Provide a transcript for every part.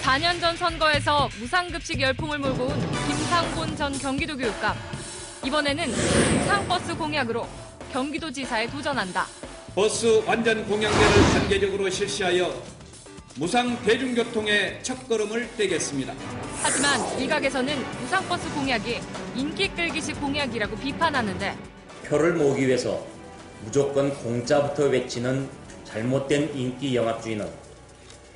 4년 전 선거에서 무상급식 열풍을 몰고 온 김상곤 전 경기도 교육감. 이번에는 무상버스 공약으로 경기도지사에 도전한다. 버스 완전 공약제를 단계적으로 실시하여 무상 대중교통의 첫걸음을 떼겠습니다. 하지만 일각에서는 무상버스 공약이 인기 끌기식 공약이라고 비판하는데 표를 모으기 위해서 무조건 공짜부터 외치는 잘못된 인기 영합주의는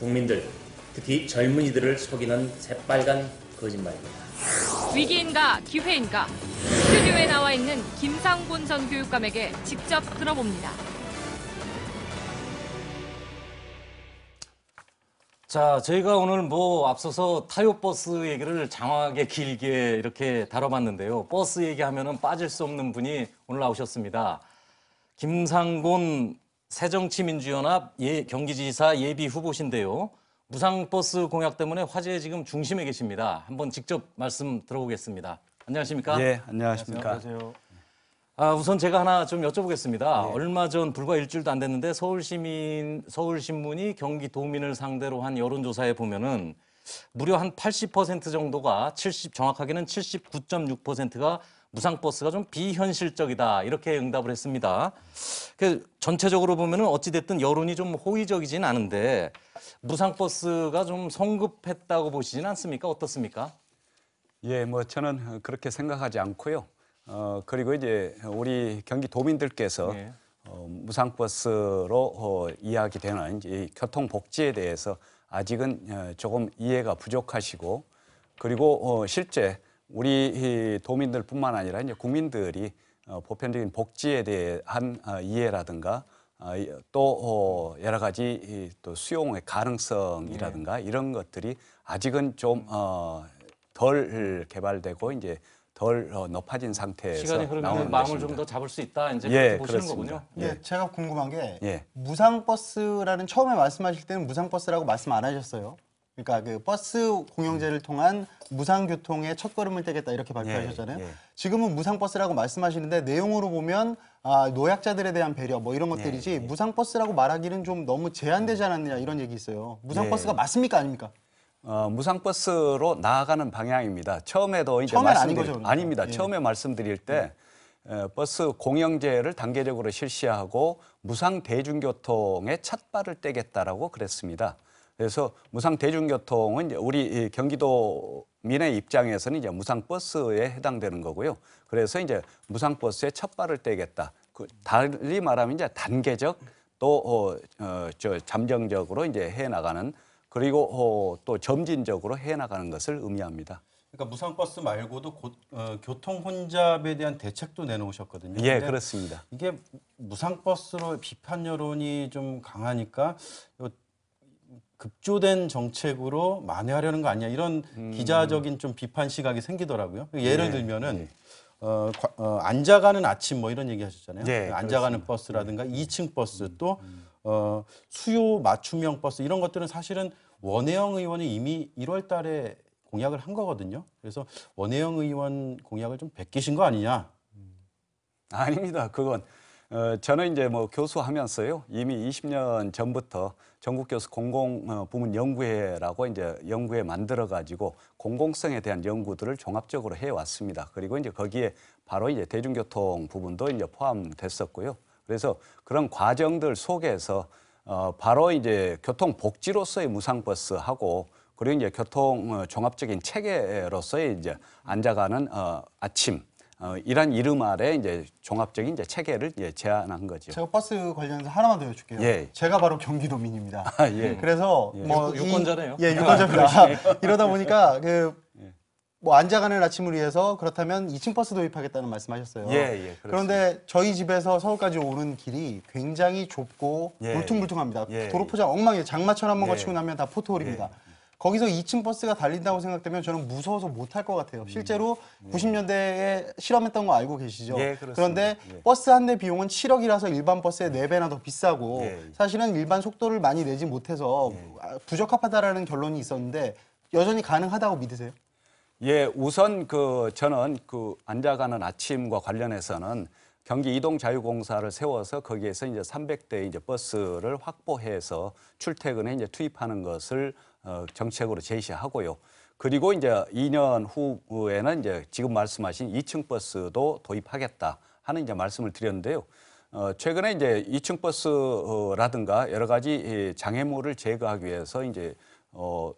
국민들, 특히 젊은이들을 속이는 새빨간 거짓말입니다. 위기인가 기회인가? 스튜디오에 나와 있는 김상곤 전 교육감에게 직접 들어봅니다. 자, 저희가 오늘 앞서서 타요버스 얘기를 장황하게 길게 이렇게 다뤄봤는데요. 버스 얘기하면은 빠질 수 없는 분이 오늘 나오셨습니다. 김상곤 새정치민주연합 경기지사 예비 후보신데요. 무상버스 공약 때문에 화제의 지금 중심에 계십니다. 한번 직접 말씀 들어보겠습니다. 안녕하십니까? 네, 안녕하십니까? 안녕하세요. 우선 제가 하나 좀 여쭤보겠습니다. 얼마 전 불과 일주일도 안 됐는데 서울신문이 경기도민을 상대로 한 여론조사에 보면은 무려 한 80% 정도가 정확하게는 79.6%가 무상버스가 좀 비현실적이다 이렇게 응답을 했습니다. 전체적으로 보면은 어찌됐든 여론이 좀 호의적이진 않은데 무상버스가 좀 성급했다고 보시진 않습니까? 어떻습니까? 예, 저는 그렇게 생각하지 않고요. 그리고 이제 우리 경기도민들께서 예. 무상버스로 이야기되는 이 교통복지에 대해서 아직은 조금 이해가 부족하시고 그리고 실제 우리 도민들뿐만 아니라 이제 국민들이 보편적인 복지에 대한 이해라든가 또 여러 가지 또 수용의 가능성이라든가 이런 것들이 아직은 좀 덜 개발되고 이제 덜 높아진 상태에서 시간이 흐르면 마음을 좀 더 잡을 수 있다 이제 예, 그렇게 보시는 그렇습니다. 거군요. 예, 제가 궁금한 게 예. 무상버스라는 처음에 말씀하실 때는 무상버스라고 말씀 안 하셨어요. 그러니까 그 버스 공영제를 통한 무상교통의 첫걸음을 떼겠다 이렇게 발표하셨잖아요. 예. 지금은 무상버스라고 말씀하시는데 내용으로 보면 노약자들에 대한 배려 뭐 이런 것들이지 무상버스라고 말하기는 좀 너무 제한되지 않았느냐 이런 얘기 있어요. 무상버스가 맞습니까 아닙니까? 무상버스로 나아가는 방향입니다. 처음에도 이제 처음엔 아닌 거죠, 그러니까. 아닙니다. 예. 처음에 말씀드릴 때 버스 공영제를 단계적으로 실시하고 무상 대중교통의 첫발을 떼겠다라고 그랬습니다. 그래서 무상 대중교통은 이제 우리 경기도민의 입장에서는 이제 무상버스에 해당되는 거고요. 그래서 이제 무상버스의 첫발을 떼겠다. 달리 말하면 이제 단계적 또 잠정적으로 이제 해 나가는. 그리고 또 점진적으로 해나가는 것을 의미합니다. 그러니까 무상버스 말고도 교통 혼잡에 대한 대책도 내놓으셨거든요. 예, 그렇습니다. 이게 무상버스로 비판 여론이 좀 강하니까 급조된 정책으로 만회하려는 거 아니야 이런 기자적인 좀 비판 시각이 생기더라고요. 예를 들면은 앉아가는 아침 뭐 이런 얘기 하셨잖아요. 네, 앉아가는 버스라든가 2층 버스 또 수요 맞춤형 버스 이런 것들은 사실은 원혜영 의원이 이미 1월 달에 공약을 한 거거든요. 그래서 원혜영 의원 공약을 좀 베끼신 거 아니냐? 아닙니다. 그건 저는 이제 교수하면서요. 이미 20년 전부터 전국교수 공공부문 연구회라고 이제 연구회 만들어 가지고 공공성에 대한 연구들을 종합적으로 해 왔습니다. 그리고 이제 거기에 바로 이제 대중교통 부분도 이제 포함됐었고요. 그래서 그런 과정들 속에서 바로 이제 교통복지로서의 무상버스하고 그리고 이제 교통 종합적인 체계로서의 이제 앉아가는 아침 이란 이름 아래 이제 종합적인 이제 체계를 제안한 거죠. 제가 버스 관련해서 하나만 더 여쭐게요. 예. 제가 바로 경기도민입니다. 예. 그래서 유권자네요. 예, 유권자입니다. 이러다 보니까 앉아가는 아침을 위해서 그렇다면 2층 버스 도입하겠다는 말씀하셨어요. 예, 그런데 저희 집에서 서울까지 오는 길이 굉장히 좁고 울퉁불퉁합니다. 예. 도로 포장 엉망이에요. 장마천 한번 예. 거치고 나면 다 포토홀입니다. 거기서 2층 버스가 달린다고 생각되면 저는 무서워서 못할 것 같아요. 실제로 90년대에 실험했던 거 알고 계시죠? 예, 그렇습니다. 그런데 버스 한 대 비용은 7억이라서 일반 버스의 4배나 더 비싸고 사실은 일반 속도를 많이 내지 못해서 부적합하다라는 결론이 있었는데 여전히 가능하다고 믿으세요? 예, 우선 저는 앉아가는 아침과 관련해서는 경기 이동자유공사를 세워서 거기에서 이제 300대 이제 버스를 확보해서 출퇴근에 이제 투입하는 것을 정책으로 제시하고요. 그리고 이제 2년 후에는 이제 지금 말씀하신 2층 버스도 도입하겠다 하는 이제 말씀을 드렸는데요. 최근에 이제 2층 버스라든가 여러 가지 장애물을 제거하기 위해서 이제 뭐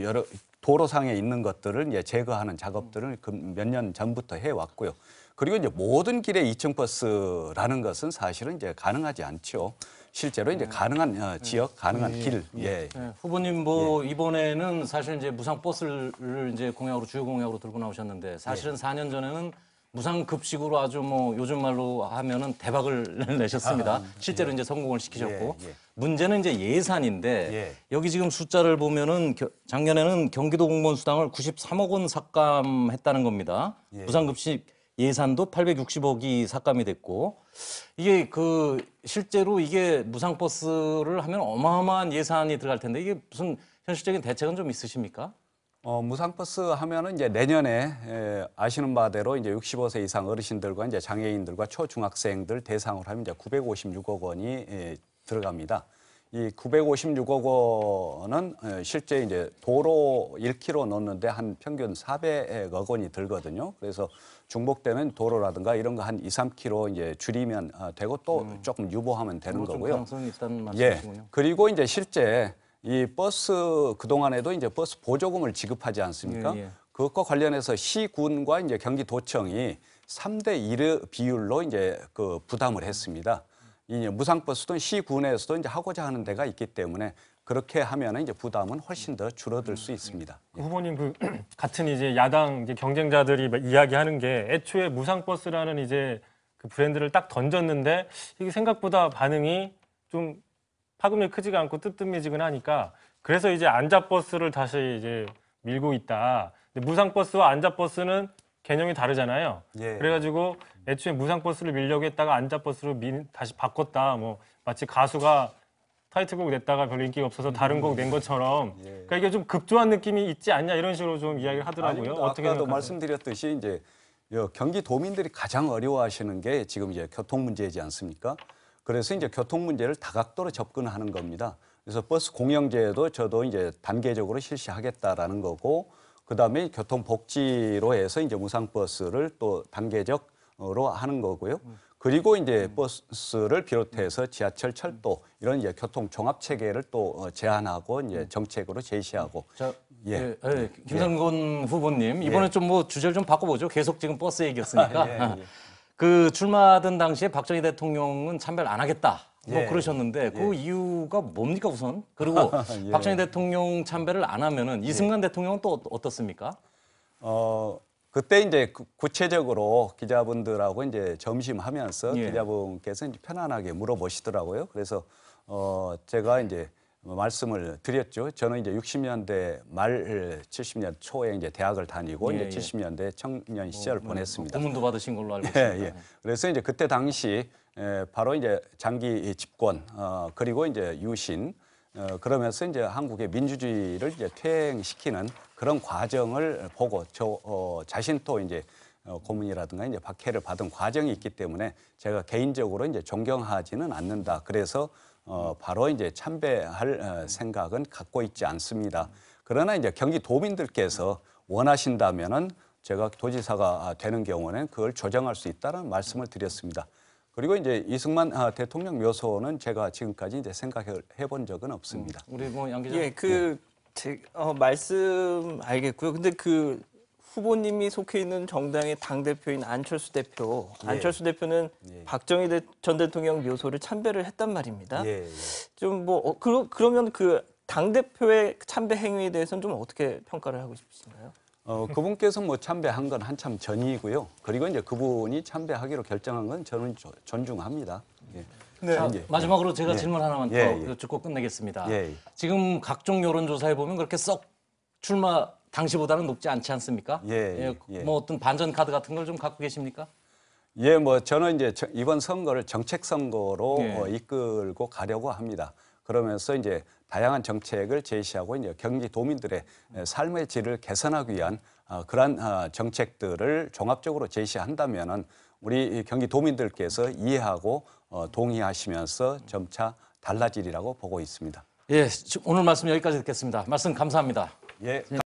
여러 도로상에 있는 것들을 이제 제거하는 작업들을 몇 년 전부터 해왔고요. 그리고 이제 모든 길에 2층 버스라는 것은 사실은 이제 가능하지 않죠. 실제로 이제 가능한 지역, 가능한 길. 예. 네, 후보님 뭐 이번에는 사실 이제 무상 버스를 이제 공약으로 주요 공약으로 들고 나오셨는데 사실은 4년 전에는 무상 급식으로 아주 뭐 요즘 말로 하면은 대박을 내셨습니다. 실제로 이제 성공을 시키셨고 문제는 이제 예산인데 여기 지금 숫자를 보면은 작년에는 경기도 공무원 수당을 93억 원 삭감했다는 겁니다. 무상 급식 예산도 860억이 삭감이 됐고 이게 그 실제로 이게 무상 버스를 하면 어마어마한 예산이 들어갈 텐데 이게 무슨 현실적인 대책은 좀 있으십니까? 무상버스 하면은 이제 내년에 아시는 바대로 이제 65세 이상 어르신들과 이제 장애인들과 초중학생들 대상으로 하면 이제 956억 원이 들어갑니다. 이 956억 원은 실제 이제 도로 1km 놓는데 한 평균 400억 원이 들거든요. 그래서 중복되는 도로라든가 이런 거 한 2, 3km 이제 줄이면 되고 또 조금 유보하면 되는 거고요. 가능성이 있다는 말씀이시군요. 그리고 이제 실제 이 버스 그동안에도 이제 버스 보조금을 지급하지 않습니까? 그것과 관련해서 시군과 이제 경기도청이 3대 1의 비율로 이제 그 부담을 했습니다. 이 무상버스도 시군에서도 이제 하고자 하는 데가 있기 때문에 그렇게 하면은 이제 부담은 훨씬 더 줄어들 수 있습니다. 후보님 그 같은 이제 야당 이제 경쟁자들이 이야기하는 게 애초에 무상버스라는 이제 그 브랜드를 딱 던졌는데 이게 생각보다 반응이 좀 파급력이 크지가 않고 뜨뜻미지근하니까 그래서 이제 안잡버스를 다시 이제 밀고 있다. 근데 무상버스와 안잡버스는 개념이 다르잖아요. 그래가지고 애초에 무상버스를 밀려고 했다가 안잡버스로 다시 바꿨다. 뭐 마치 가수가 타이틀곡 냈다가 별로 인기가 없어서 다른 곡 낸 것처럼 그러니까 이게 좀 급조한 느낌이 있지 않냐 이런 식으로 좀 이야기를 하더라고요. 아닙니다. 어떻게 아까도 생각하세요? 말씀드렸듯이 이제 경기도민들이 가장 어려워하시는 게 지금 이제 교통 문제이지 않습니까? 그래서 이제 교통 문제를 다각도로 접근하는 겁니다. 그래서 버스 공영제도 저도 이제 단계적으로 실시하겠다라는 거고, 그다음에 교통복지로 해서 이제 무상버스를 또 단계적으로 하는 거고요. 그리고 이제 버스를 비롯해서 지하철, 철도 이런 이제 교통 종합 체계를 또 제안하고 이제 정책으로 제시하고. 자, 김상곤 후보님 이번에 좀 뭐 주제를 좀 바꿔보죠. 계속 지금 버스 얘기였으니까. 그 출마하던 당시에 박정희 대통령은 참배를 안 하겠다. 뭐 그러셨는데 그 이유가 뭡니까 우선? 그리고 박정희 대통령 참배를 안 하면은 이승만 대통령은 또 어떻습니까? 그때 이제 구체적으로 기자분들하고 이제 점심하면서 기자분께서 이제 편안하게 물어보시더라고요. 그래서 제가 이제 말씀을 드렸죠. 저는 이제 60년대 말 70년 초에 이제 대학을 다니고 이제 70년대 청년 시절을 보냈습니다. 고문도 받으신 걸로 알고 있습니다. 그래서 이제 그때 당시 바로 이제 장기 집권 그리고 이제 유신 그러면서 이제 한국의 민주주의를 이제 퇴행시키는 그런 과정을 보고 저 자신 또 이제 고문이라든가 이제 박해를 받은 과정이 있기 때문에 제가 개인적으로 이제 존경하지는 않는다. 그래서 바로 이제 참배할 생각은 갖고 있지 않습니다. 그러나 이제 경기도민들께서 원하신다면은 제가 도지사가 되는 경우는 그걸 조정할 수 있다는 말씀을 드렸습니다. 그리고 이제 이승만 대통령 묘소는 제가 지금까지 이제 생각해 본 적은 없습니다. 우리 뭐 양 기자. 말씀 알겠고요. 근데 그 후보님이 속해 있는 정당의 당 대표인 안철수 대표, 안철수 대표는 박정희 전 대통령 묘소를 참배를 했단 말입니다. 좀 뭐 그러면 그 당 대표의 참배 행위에 대해서는 좀 어떻게 평가를 하고 싶으신가요? 그분께서 뭐 참배한 건 한참 전이고요. 그리고 이제 그분이 참배하기로 결정한 건 저는 존중합니다. 자, 마지막으로 제가 질문 하나만 더 여쭙고 끝내겠습니다. 지금 각종 여론조사에 보면 그렇게 썩 출마 당시보다는 높지 않지 않습니까? 뭐 어떤 반전 카드 같은 걸 좀 갖고 계십니까? 뭐 저는 이제 이번 선거를 정책 선거로 이끌고 가려고 합니다. 그러면서 이제 다양한 정책을 제시하고 이제 경기도민들의 삶의 질을 개선하기 위한 그러한 정책들을 종합적으로 제시한다면은 우리 경기도민들께서 이해하고 동의하시면서 점차 달라지리라고 보고 있습니다. 예, 오늘 말씀 여기까지 듣겠습니다. 말씀 감사합니다. 예.